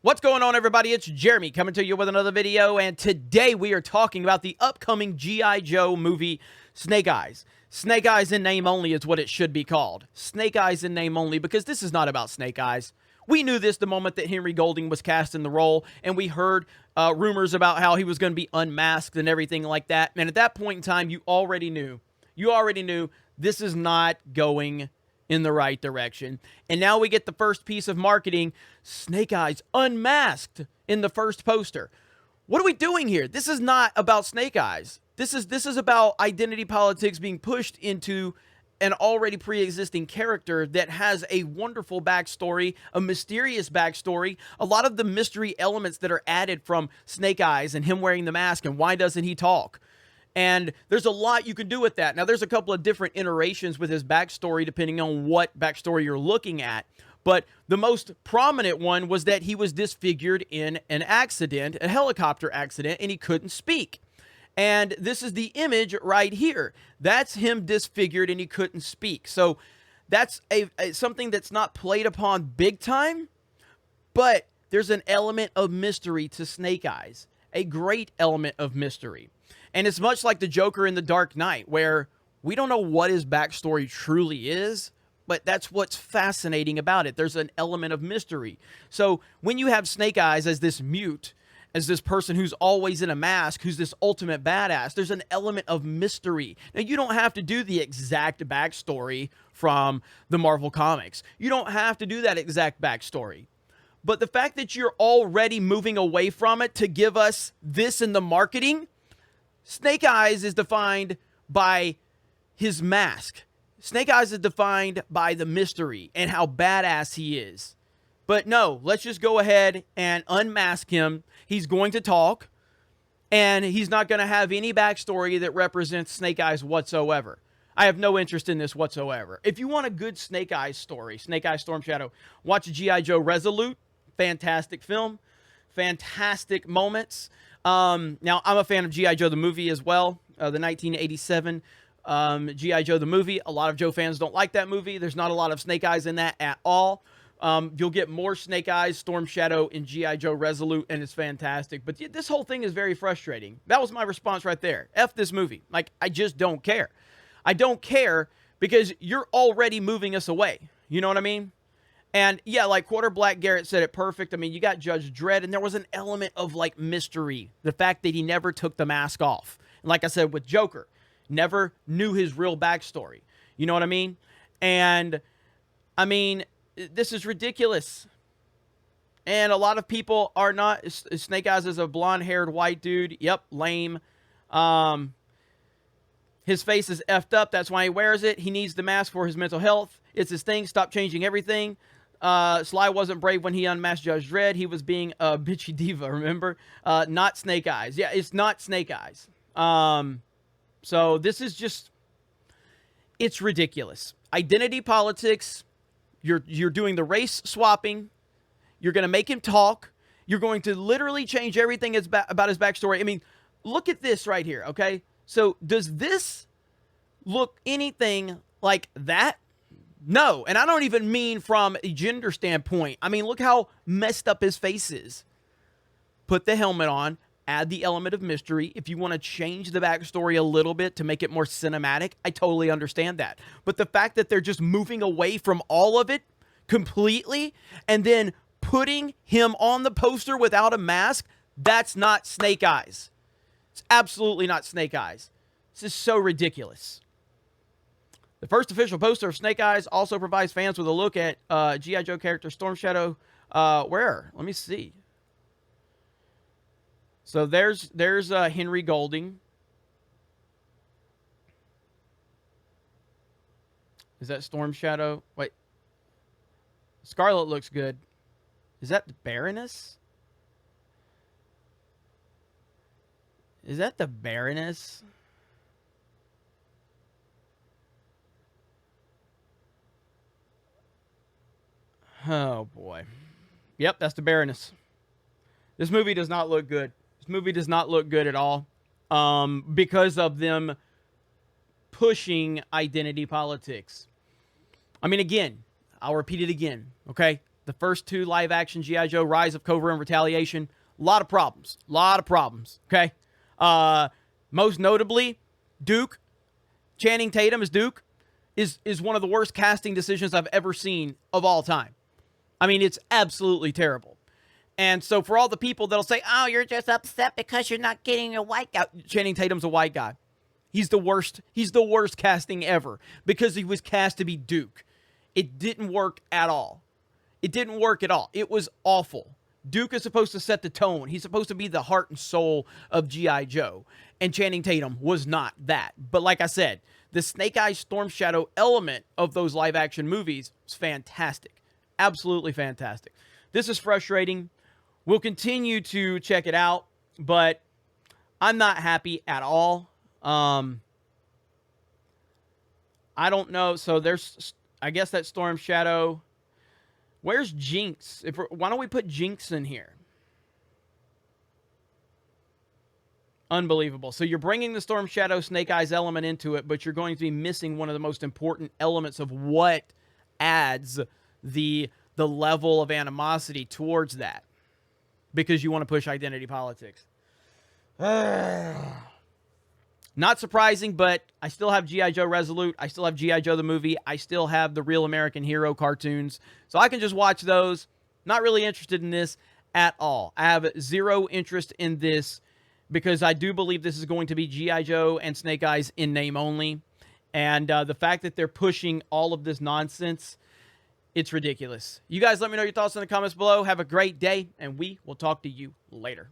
What's going on, everybody? It's Jeremy coming to you with another video, and today we are talking about the upcoming G.I. Joe movie, Snake Eyes. Snake Eyes in name only is what it should be called. Snake Eyes in name only, because this is not about Snake Eyes. We knew this the moment that Henry Golding was cast in the role, and we heard rumors about how he was going to be unmasked and everything like that. And at that point in time, you already knew this is not going in the right direction. And now we get the first piece of marketing, Snake Eyes unmasked in the first poster. What are we doing here? This is not about Snake Eyes. This is about identity politics being pushed into an already pre-existing character that has a wonderful backstory, a mysterious backstory, a lot of the mystery elements that are added from Snake Eyes and him wearing the mask and why doesn't he talk? And there's a lot you can do with that. Now, there's a couple of different iterations with his backstory depending on what backstory you're looking at. But the most prominent one was that he was disfigured in an accident, a helicopter accident, and he couldn't speak. And this is the image right here. That's him disfigured and he couldn't speak. So that's something that's not played upon big time, but there's an element of mystery to Snake Eyes, a great element of mystery. And it's much like the Joker in The Dark Knight, where we don't know what his backstory truly is, but that's what's fascinating about it. There's an element of mystery. So when you have Snake Eyes as this mute, as this person who's always in a mask, who's this ultimate badass, there's an element of mystery. Now, you don't have to do the exact backstory from the Marvel Comics. You don't have to do that exact backstory. But the fact that you're already moving away from it to give us this in the marketing, Snake Eyes is defined by his mask. Snake Eyes is defined by the mystery and how badass he is. But no, let's just go ahead and unmask him. He's going to talk, and he's not going to have any backstory that represents Snake Eyes whatsoever. I have no interest in this whatsoever. If you want a good Snake Eyes story, Snake Eyes Storm Shadow, watch G.I. Joe Resolute. Fantastic film. Fantastic moments. Now, I'm a fan of G.I. Joe the movie as well, the 1987 G.I. Joe the movie. A lot of Joe fans don't like that movie. There's not a lot of Snake Eyes in that at all. You'll get more Snake Eyes, Storm Shadow, in G.I. Joe Resolute, and it's fantastic. But this whole thing is very frustrating. That was my response right there. F this movie. Like, I just don't care. I don't care because you're already moving us away. You know what I mean? And yeah, like Quarter Black Garrett said it perfect. I mean, you got Judge Dredd, and there was an element of like mystery. The fact that he never took the mask off. And like I said with Joker, never knew his real backstory. You know what I mean? And I mean, this is ridiculous. And a lot of people are not. Snake Eyes is a blonde-haired white dude. Yep, lame. His face is effed up. That's why he wears it. He needs the mask for his mental health. It's his thing. Stop changing everything. Sly wasn't brave when he unmasked Judge Dredd. He was being a bitchy diva, remember? Not Snake Eyes. Yeah, it's not Snake Eyes. So this is just, it's ridiculous. Identity politics. You're doing the race swapping. You're going to make him talk. You're going to literally change everything about his backstory. I mean, look at this right here, okay? So does this look anything like that? No, and I don't even mean from a gender standpoint. I mean, look how messed up his face is. Put the helmet on, add the element of mystery. If you want to change the backstory a little bit to make it more cinematic, I totally understand that. But the fact that they're just moving away from all of it completely and then putting him on the poster without a mask, that's not Snake Eyes. It's absolutely not Snake Eyes. This is so ridiculous. The first official poster of Snake Eyes also provides fans with a look at G.I. Joe character Storm Shadow. Where? Let me see. So there's Henry Golding. Is that Storm Shadow? Wait. Scarlet looks good. Is that the Baroness? Is that the Baroness? Oh, boy. Yep, that's the Baroness. This movie does not look good. This movie does not look good at all. Because of them pushing identity politics. I mean, again, I'll repeat it again, okay? The first two live-action G.I. Joe, Rise of Cobra and Retaliation, a lot of problems. A lot of problems, okay? Most notably, Duke, Channing Tatum as Duke, is one of the worst casting decisions I've ever seen of all time. I mean, it's absolutely terrible. And so for all the people that'll say, oh, you're just upset because you're not getting a white guy. Channing Tatum's a white guy. He's the worst. He's the worst casting ever because he was cast to be Duke. It didn't work at all. It didn't work at all. It was awful. Duke is supposed to set the tone. He's supposed to be the heart and soul of G.I. Joe. And Channing Tatum was not that. But like I said, the Snake Eyes Storm Shadow element of those live action movies was fantastic. Absolutely fantastic. This is frustrating. We'll continue to check it out, but I'm not happy at all. I don't know. So there's, I guess that Storm Shadow. Where's Jinx? Why don't we put Jinx in here? Unbelievable. So you're bringing the Storm Shadow Snake Eyes element into it, but you're going to be missing one of the most important elements of what adds the level of animosity towards that, because you want to push identity politics. Not surprising, but I still have G.I. Joe Resolute. I still have G.I. Joe the movie. I still have the Real American Hero cartoons. So I can just watch those. Not really interested in this at all. I have zero interest in this because I do believe this is going to be G.I. Joe and Snake Eyes in name only. And the fact that they're pushing all of this nonsense, it's ridiculous. You guys let me know your thoughts in the comments below. Have a great day, and we will talk to you later.